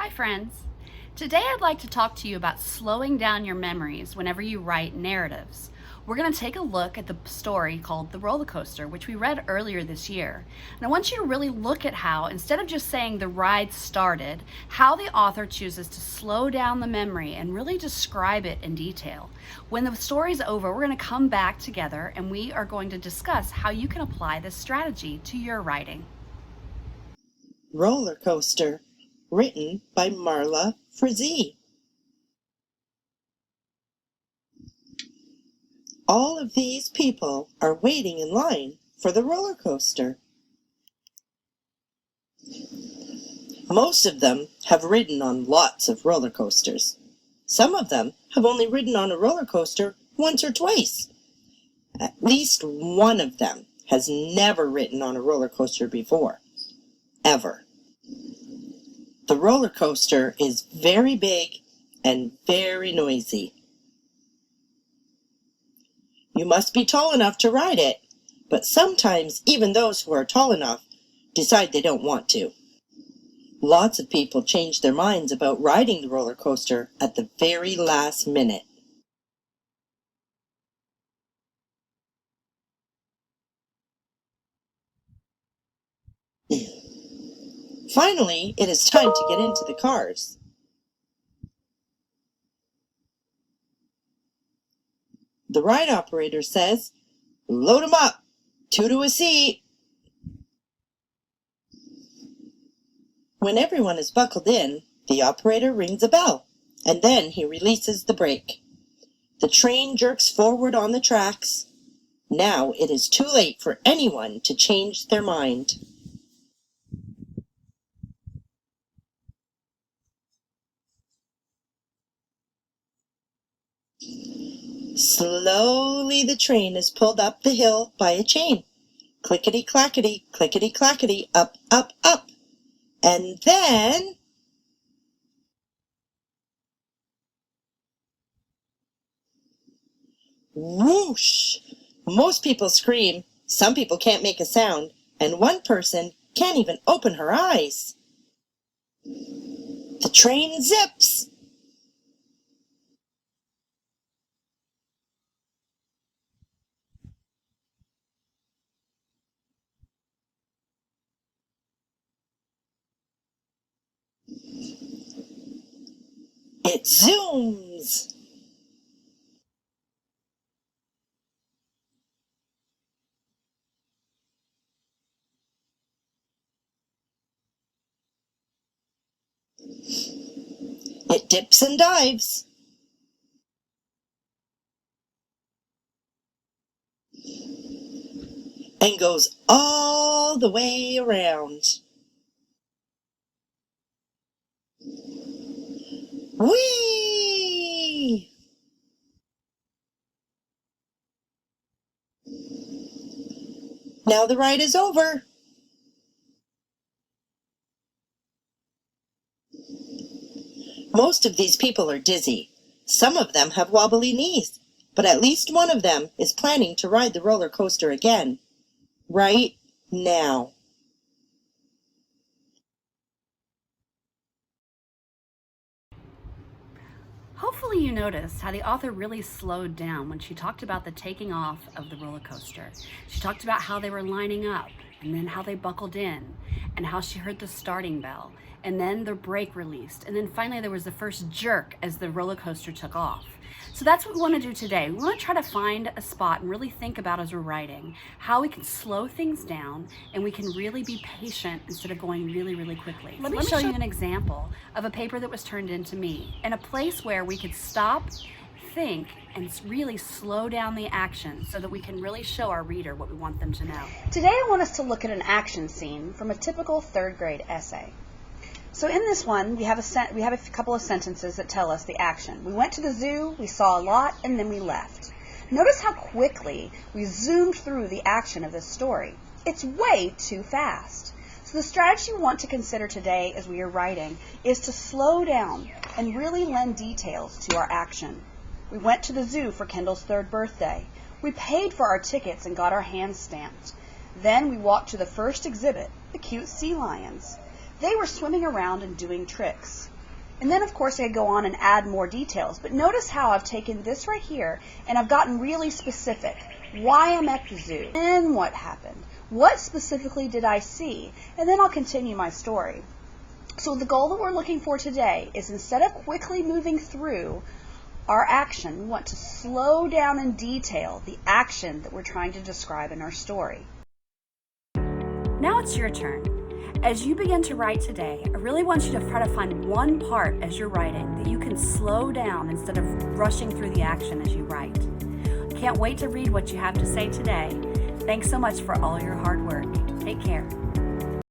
Hi friends! Today I'd like to talk to you about slowing down your memories whenever you write narratives. We're going to take a look at the story called The Roller Coaster, which we read earlier this year. And I want you to really look at how, instead of just saying the ride started, how the author chooses to slow down the memory and really describe it in detail. When the story's over, we're going to come back together and we are going to discuss how you can apply this strategy to your writing. Roller Coaster, written by Marla Frazee. All of these people are waiting in line for the roller coaster. Most of them have ridden on lots of roller coasters. Some of them have only ridden on a roller coaster once or twice. At least one of them has never ridden on a roller coaster before, ever. The roller coaster is very big and very noisy. You must be tall enough to ride it, but sometimes even those who are tall enough decide they don't want to. Lots of people change their minds about riding the roller coaster at the very last minute. Finally, it is time to get into the cars. The ride operator says, "Load 'em up, 2 to a seat." When everyone is buckled in, the operator rings a bell, and then he releases the brake. The train jerks forward on the tracks. Now it is too late for anyone to change their mind. Slowly the train is pulled up the hill by a chain. Clickety-clackety, clickety-clackety, up, up, up. And then... whoosh! Most people scream, some people can't make a sound, and one person can't even open her eyes. The train zips. It zooms. It dips and dives. And goes all the way around. Whee! Now the ride is over. Most of these people are dizzy. Some of them have wobbly knees, but at least one of them is planning to ride the roller coaster again. Right now. Hopefully you noticed how the author really slowed down when she talked about the taking off of the roller coaster. She talked about how they were lining up, and then how they buckled in, and how she heard the starting bell, and then the brake released, and then finally there was the first jerk as the roller coaster took off. So that's what we want to do today. We want to try to find a spot and really think about, as we're writing, how we can slow things down and we can really be patient instead of going really, really quickly. Let me show you an example of a paper that was turned in to me, in a place where we could stop, think, and really slow down the action so that we can really show our reader what we want them to know. Today I want us to look at an action scene from a typical third grade essay. So in this one, we have a couple of sentences that tell us the action. We went to the zoo, we saw a lot, and then we left. Notice how quickly we zoomed through the action of this story. It's way too fast. So the strategy we want to consider today as we are writing is to slow down and really lend details to our action. We went to the zoo for Kendall's 3rd birthday. We paid for our tickets and got our hands stamped. Then we walked to the first exhibit, the cute sea lions. they were swimming around and doing tricks. And then, of course, I could go on and add more details. But notice how I've taken this right here and I've gotten really specific. Why I'm at the zoo. And what happened. What specifically did I see? And then I'll continue my story. So the goal that we're looking for today is, instead of quickly moving through our action, we want to slow down and detail the action that we're trying to describe in our story. Now it's your turn. As you begin to write today, I really want you to try to find one part as you're writing that you can slow down instead of rushing through the action as you write. Can't wait to read what you have to say today. Thanks so much for all your hard work. Take care.